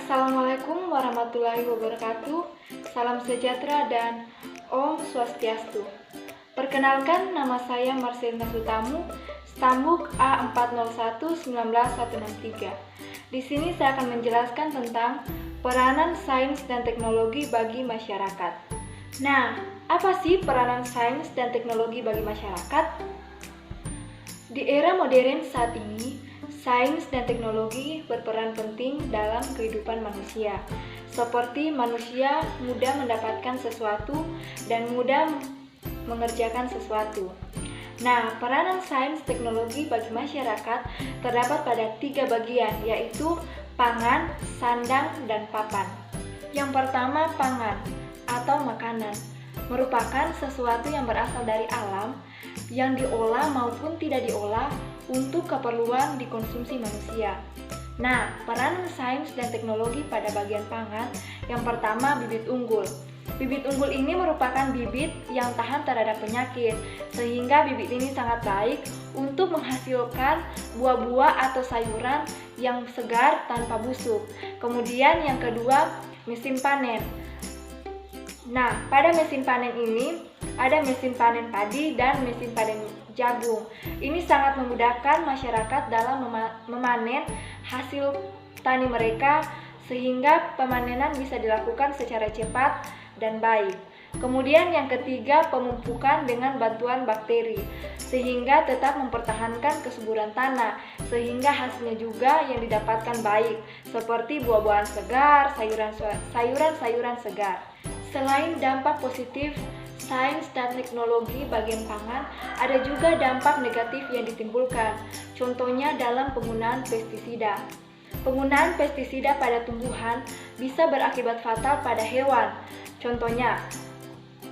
Assalamualaikum warahmatullahi wabarakatuh. Salam sejahtera dan Om Swastiastu. Perkenalkan, nama saya Marcelina Sutamu, Stambuk A40119163. Di sini saya akan menjelaskan tentang peranan sains dan teknologi bagi masyarakat. Nah, apa sih peranan sains dan teknologi bagi masyarakat? Di era modern saat ini, sains dan teknologi berperan penting dalam kehidupan manusia. Seperti manusia mudah mendapatkan sesuatu dan mudah mengerjakan sesuatu. Nah, peranan sains teknologi bagi masyarakat terdapat pada 3 bagian, yaitu pangan, sandang, dan papan. Yang pertama, pangan atau makanan merupakan sesuatu yang berasal dari alam, yang diolah maupun tidak diolah untuk keperluan dikonsumsi manusia. Nah, peranan sains dan teknologi pada bagian pangan, yang pertama, bibit unggul. Bibit unggul ini merupakan bibit yang tahan terhadap penyakit, sehingga bibit ini sangat baik untuk menghasilkan buah-buah atau sayuran yang segar tanpa busuk. Kemudian yang kedua, mesin panen. Nah, pada mesin panen ini ada mesin panen padi dan mesin panen jagung. Ini sangat memudahkan masyarakat dalam memanen hasil tani mereka, sehingga pemanenan bisa dilakukan secara cepat dan baik. Kemudian yang ketiga, pemupukan dengan bantuan bakteri, sehingga tetap mempertahankan kesuburan tanah, sehingga hasilnya juga yang didapatkan baik, seperti buah-buahan segar, sayuran-sayuran segar. Selain dampak positif sains dan teknologi bagian pangan, ada juga dampak negatif yang ditimbulkan. Contohnya dalam penggunaan pestisida. Penggunaan pestisida pada tumbuhan bisa berakibat fatal pada hewan. Contohnya,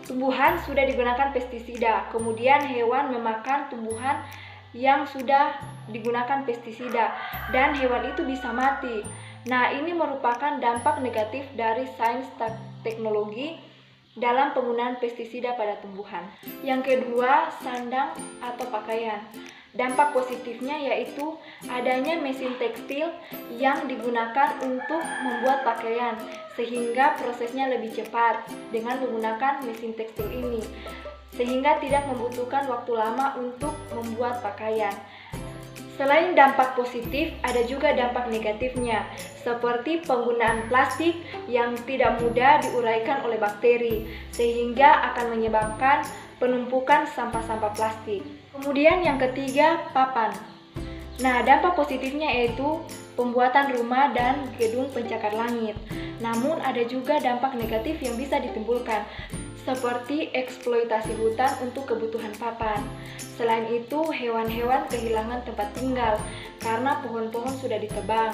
tumbuhan sudah digunakan pestisida, kemudian hewan memakan tumbuhan yang sudah digunakan pestisida, dan hewan itu bisa mati. Nah, ini merupakan dampak negatif dari sains teknologi dalam penggunaan pestisida pada tumbuhan. Yang kedua, sandang atau pakaian. Dampak positifnya yaitu adanya mesin tekstil yang digunakan untuk membuat pakaian, sehingga prosesnya lebih cepat dengan menggunakan mesin tekstil ini, sehingga tidak membutuhkan waktu lama untuk membuat pakaian. Selain dampak positif, ada juga dampak negatifnya, seperti penggunaan plastik yang tidak mudah diuraikan oleh bakteri, sehingga akan menyebabkan penumpukan sampah-sampah plastik. Kemudian yang ketiga, papan. Nah, dampak positifnya yaitu pembuatan rumah dan gedung pencakar langit. Namun ada juga dampak negatif yang bisa ditimbulkan, seperti eksploitasi hutan untuk kebutuhan papan. Selain itu, hewan-hewan kehilangan tempat tinggal karena pohon-pohon sudah ditebang.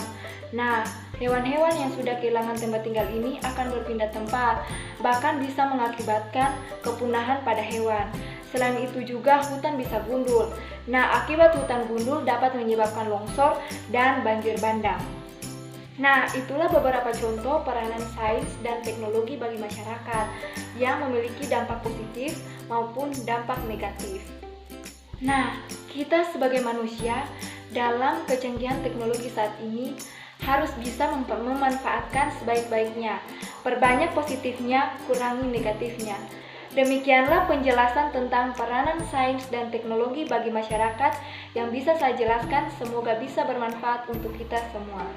Nah, hewan-hewan yang sudah kehilangan tempat tinggal ini akan berpindah tempat, bahkan bisa mengakibatkan kepunahan pada hewan. Selain itu juga hutan bisa gundul. Nah, akibat hutan gundul dapat menyebabkan longsor dan banjir bandang. Nah, itulah beberapa contoh peranan sains dan teknologi bagi masyarakat yang memiliki dampak positif maupun dampak negatif. Nah, kita sebagai manusia dalam kecanggihan teknologi saat ini harus bisa memanfaatkan sebaik-baiknya. Perbanyak positifnya, kurangi negatifnya. Demikianlah penjelasan tentang peranan sains dan teknologi bagi masyarakat yang bisa saya jelaskan. Semoga bisa bermanfaat untuk kita semua.